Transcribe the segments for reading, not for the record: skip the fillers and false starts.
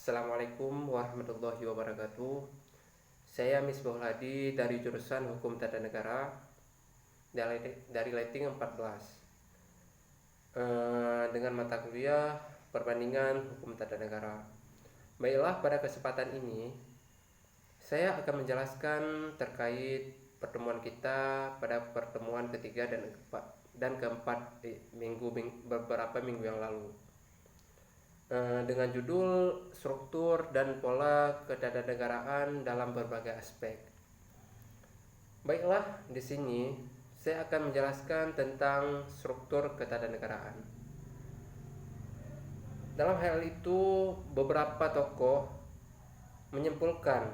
Assalamualaikum warahmatullahi wabarakatuh. Saya Misbahul Hadi dari jurusan Hukum Tata Negara dari Lighting 14 dengan mata kuliah Perbandingan Hukum Tata Negara. Baiklah, pada kesempatan ini saya akan menjelaskan terkait pertemuan kita pada pertemuan ketiga dan keempat beberapa minggu yang lalu, dengan judul struktur dan pola ketatanegaraan dalam berbagai aspek. Baiklah, di sini saya akan menjelaskan tentang struktur ketatanegaraan. Dalam hal itu, beberapa tokoh menyimpulkan.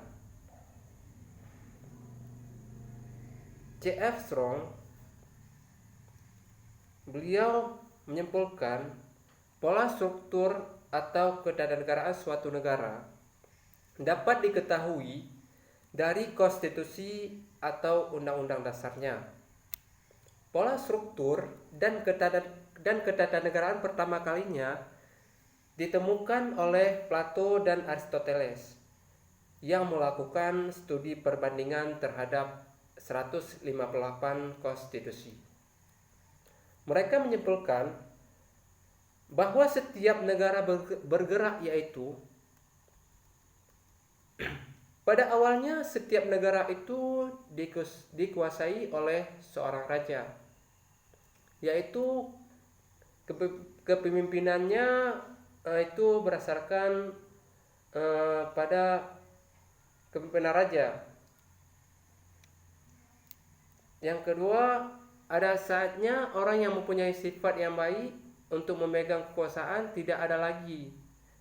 C.F. Strong, beliau menyimpulkan pola struktur atau ketatanegaraan suatu negara dapat diketahui dari konstitusi atau undang-undang dasarnya. Pola struktur dan ketatanegaraan pertama kalinya ditemukan oleh Plato dan Aristoteles yang melakukan studi perbandingan terhadap 158 konstitusi. Mereka menyimpulkan bahwa setiap negara bergerak, yaitu pada awalnya setiap negara itu dikuasai oleh seorang raja, yaitu kepemimpinannya itu berdasarkan pada kepemimpinan raja. Yang kedua, ada saatnya orang yang mempunyai sifat yang baik untuk memegang kekuasaan tidak ada lagi,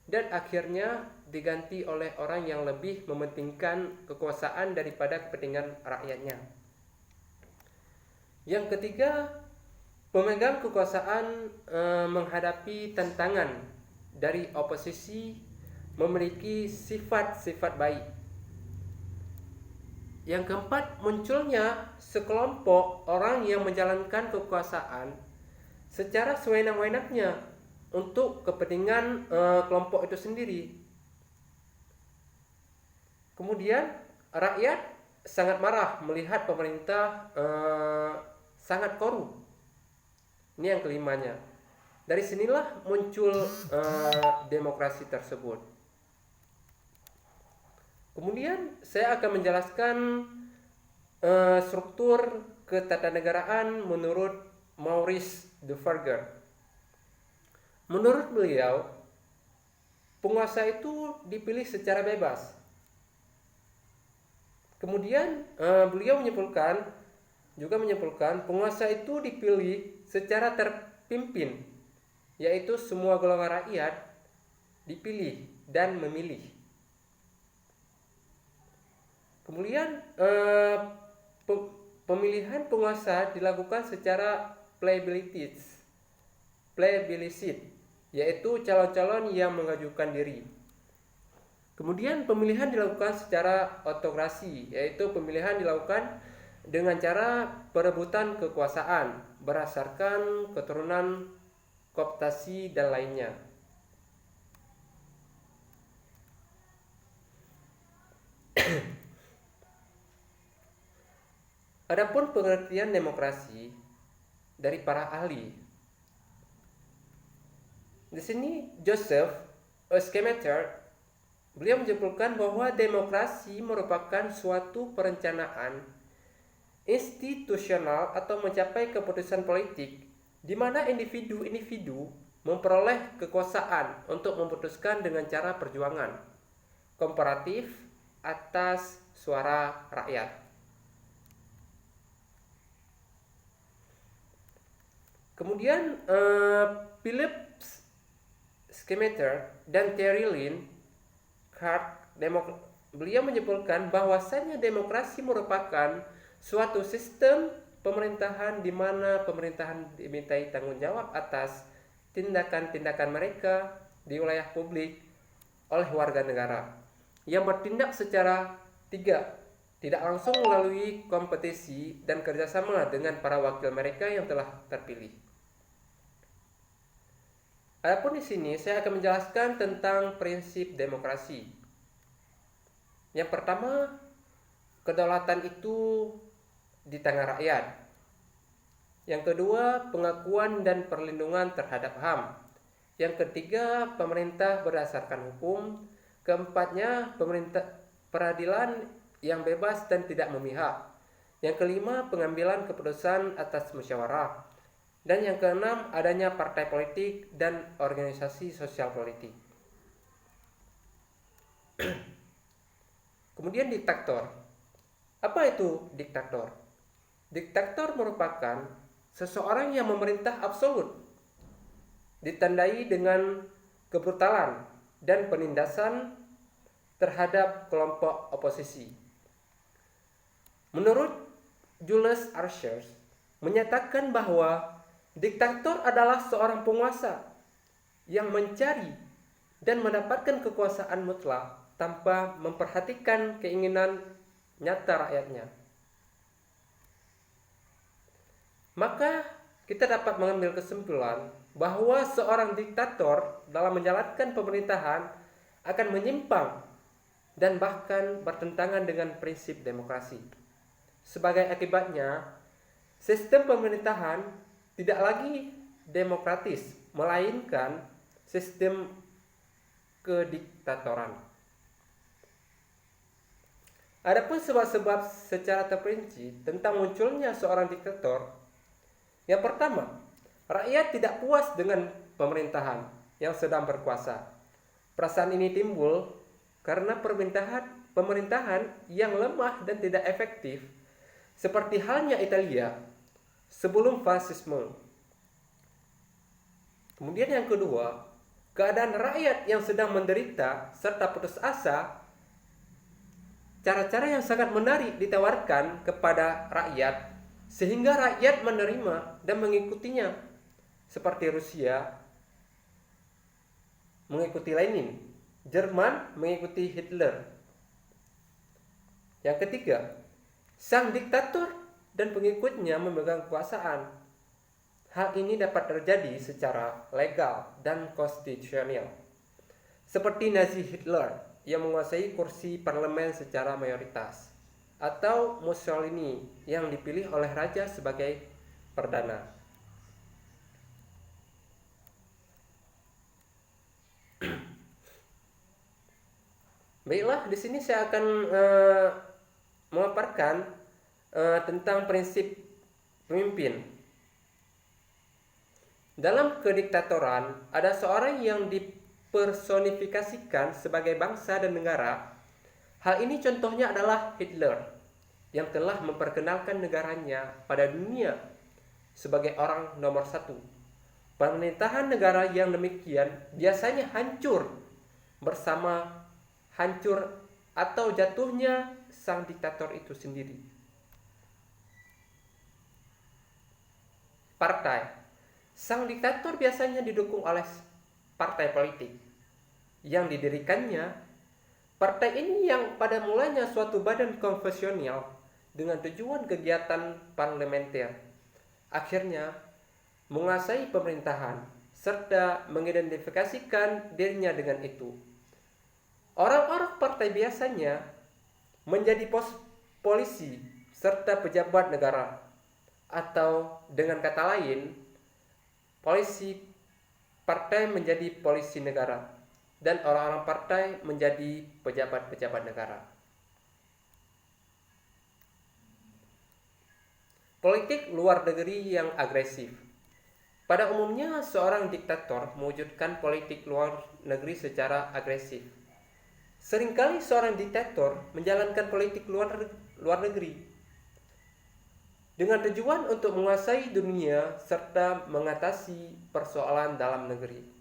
dan akhirnya diganti oleh orang yang lebih mementingkan kekuasaan daripada kepentingan rakyatnya. Yang ketiga, pemegang kekuasaan menghadapi tantangan dari oposisi memiliki sifat-sifat baik. Yang keempat, munculnya sekelompok orang yang menjalankan kekuasaan secara sewenang-wenangnya untuk kepentingan kelompok itu sendiri. Kemudian rakyat sangat marah melihat pemerintah sangat korup. Ini yang kelimanya. Dari sinilah muncul demokrasi tersebut. Kemudian saya akan menjelaskan struktur ketatanegaraan menurut Maurice Duverger. Menurut beliau, penguasa itu dipilih secara bebas. Kemudian beliau menyimpulkan penguasa itu dipilih secara terpimpin, yaitu semua golongan rakyat dipilih dan memilih. Kemudian pemilihan penguasa dilakukan secara plebiscit, yaitu calon-calon yang mengajukan diri. Kemudian pemilihan dilakukan secara autokrasi, yaitu pemilihan dilakukan dengan cara perebutan kekuasaan berdasarkan keturunan, kooptasi, dan lainnya. Adapun pengertian demokrasi dari para ahli. Di sini Joseph Schumpeter, beliau menyimpulkan bahwa demokrasi merupakan suatu perencanaan institusional atau mencapai keputusan politik di mana individu-individu memperoleh kekuasaan untuk memutuskan dengan cara perjuangan komparatif atas suara rakyat. Kemudian Philip Schumpeter dan Terry Lin beliau menyimpulkan bahwasannya demokrasi merupakan suatu sistem pemerintahan di mana pemerintahan dimintai tanggung jawab atas tindakan-tindakan mereka di wilayah publik oleh warga negara yang bertindak secara tidak langsung melalui kompetisi dan kerjasama dengan para wakil mereka yang telah terpilih. Adapun di sini saya akan menjelaskan tentang prinsip demokrasi. Yang pertama, kedaulatan itu di tangan rakyat. Yang kedua, pengakuan dan perlindungan terhadap HAM. Yang ketiga, pemerintah berdasarkan hukum. Keempatnya, peradilan yang bebas dan tidak memihak. Yang kelima, pengambilan keputusan atas musyawarah. Dan yang keenam, adanya partai politik dan organisasi sosial politik. Kemudian diktator. Apa itu diktator? Diktator merupakan seseorang yang memerintah absolut, ditandai dengan kebrutalan dan penindasan terhadap kelompok oposisi. Menurut Julius Archer menyatakan bahwa diktator adalah seorang penguasa yang mencari dan mendapatkan kekuasaan mutlak tanpa memperhatikan keinginan nyata rakyatnya. Maka kita dapat mengambil kesimpulan bahwa seorang diktator dalam menjalankan pemerintahan akan menyimpang dan bahkan bertentangan dengan prinsip demokrasi. Sebagai akibatnya, sistem pemerintahan tidak lagi demokratis, melainkan sistem kediktatoran. Adapun sebab-sebab secara terperinci tentang munculnya seorang diktator, yang pertama, rakyat tidak puas dengan pemerintahan yang sedang berkuasa. Perasaan ini timbul karena pemerintahan yang lemah dan tidak efektif, seperti halnya Italia sebelum fasisme. Kemudian yang kedua, keadaan rakyat yang sedang menderita serta putus asa. Cara-cara yang sangat menarik ditawarkan kepada rakyat sehingga rakyat menerima dan mengikutinya, seperti Rusia mengikuti Lenin, Jerman mengikuti Hitler. Yang ketiga, sang diktator dan pengikutnya memegang kekuasaan. Hal ini dapat terjadi secara legal dan konstitusional, seperti Nazi Hitler yang menguasai kursi parlemen secara mayoritas, atau Mussolini yang dipilih oleh raja sebagai perdana. Baiklah, di sini saya akan memaparkan tentang prinsip pemimpin. Dalam kediktatoran, ada seorang yang dipersonifikasikan sebagai bangsa dan negara. Hal ini contohnya adalah Hitler yang telah memperkenalkan negaranya pada dunia sebagai orang nomor satu. Pemerintahan negara yang demikian biasanya hancur bersama hancur atau jatuhnya sang diktator itu sendiri. Partai. Sang diktator biasanya didukung oleh partai politik yang didirikannya. Partai ini yang pada mulanya suatu badan konvensional dengan tujuan kegiatan parlementer, akhirnya menguasai pemerintahan serta mengidentifikasikan dirinya dengan itu. Orang-orang partai biasanya menjadi polisi serta pejabat negara, atau dengan kata lain, polisi partai menjadi polisi negara dan orang-orang partai menjadi pejabat-pejabat negara. Politik luar negeri yang agresif. Pada umumnya seorang diktator mewujudkan politik luar negeri secara agresif. Seringkali seorang diktator menjalankan politik luar negeri dengan tujuan untuk menguasai dunia serta mengatasi persoalan dalam negeri.